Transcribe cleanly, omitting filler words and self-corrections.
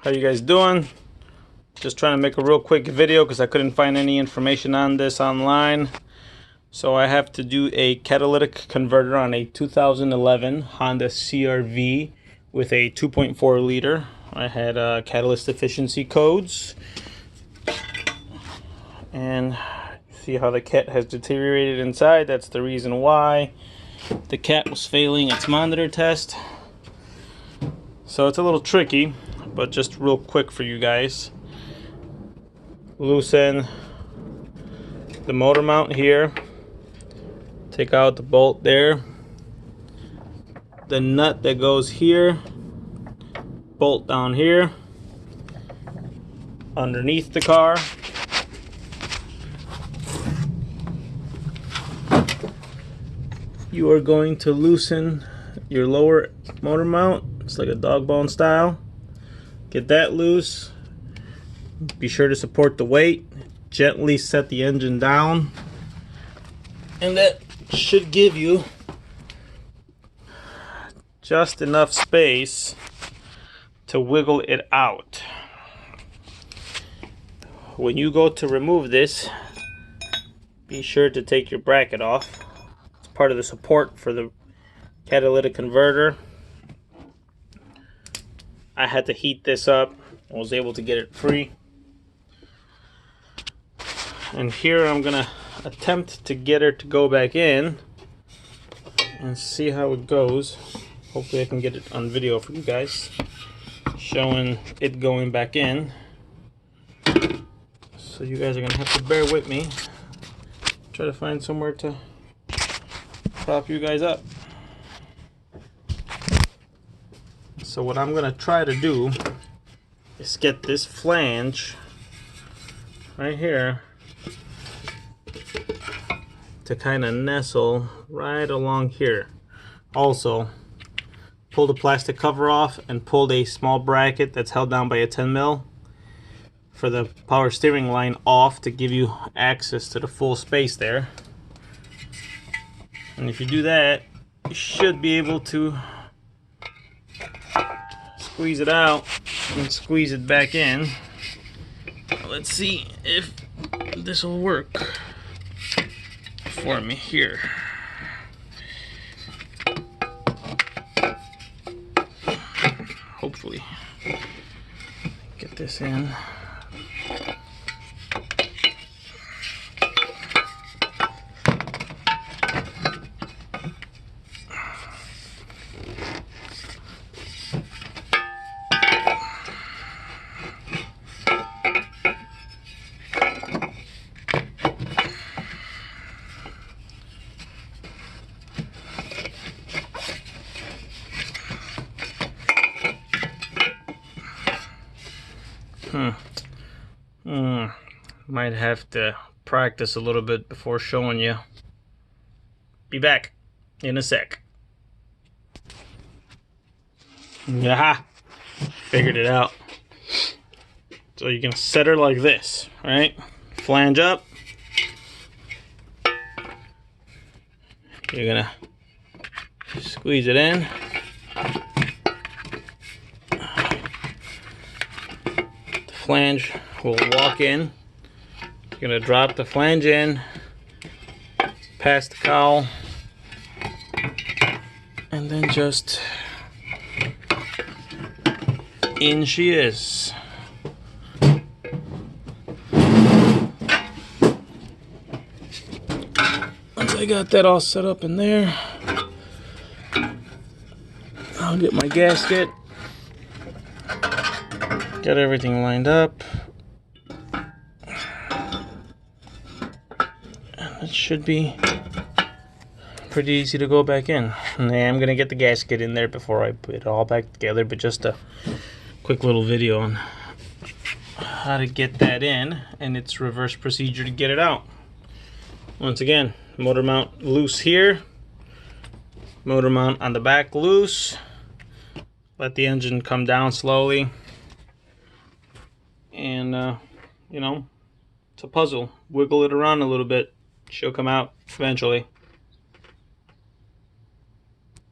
How you guys doing? Just trying to make a real quick video because I couldn't find any information on this online. So I have to do a catalytic converter on a 2011 Honda CRV with a 2.4 liter. I had catalyst efficiency codes, and see how the cat has deteriorated inside. That's the reason why the cat was failing its monitor test. So it's a little tricky, but just real quick for you guys. Loosen the motor mount here. Take out the bolt there. The nut that goes here. Bolt down here. Underneath the car. You are going to loosen your lower motor mount. It's like a dog bone style. Get that loose. Be sure to support the weight. Gently set the engine down. And that should give you just enough space to wiggle it out. When you go to remove this, be sure to take your bracket off. It's part of the support for the catalytic converter. I had to heat this up. I was able to get it free. And here I'm gonna attempt to get her to go back in and see how it goes. Hopefully I can get it on video for you guys, showing it going back in. So you guys are gonna have to bear with me. Try to find somewhere to prop you guys up. So what I'm gonna try to do is get this flange right here to kind of nestle right along here. Also, pull the plastic cover off and pulled a small bracket that's held down by a 10 mil for the power steering line off to give you access to the full space there. And if you do that, you should be able to squeeze it out and squeeze it back in. Let's see if this will work for me here. Hopefully get this in. Might have to practice a little bit before showing you. Be back in a sec. Yeah, figured it out. So you can set her like this, right? Flange up. You're gonna squeeze it in. The flange will walk in. You're gonna drop the flange in, past the cowl, and then just in she is. Once I got that all set up in there, I'll get my gasket, get everything lined up. It should be pretty easy to go back in. And I am going to get the gasket in there before I put it all back together, but just a quick little video on how to get that in and its reverse procedure to get it out. Once again, motor mount loose here, motor mount on the back loose. Let the engine come down slowly, and you know, it's a puzzle. Wiggle it around a little bit. She'll come out eventually.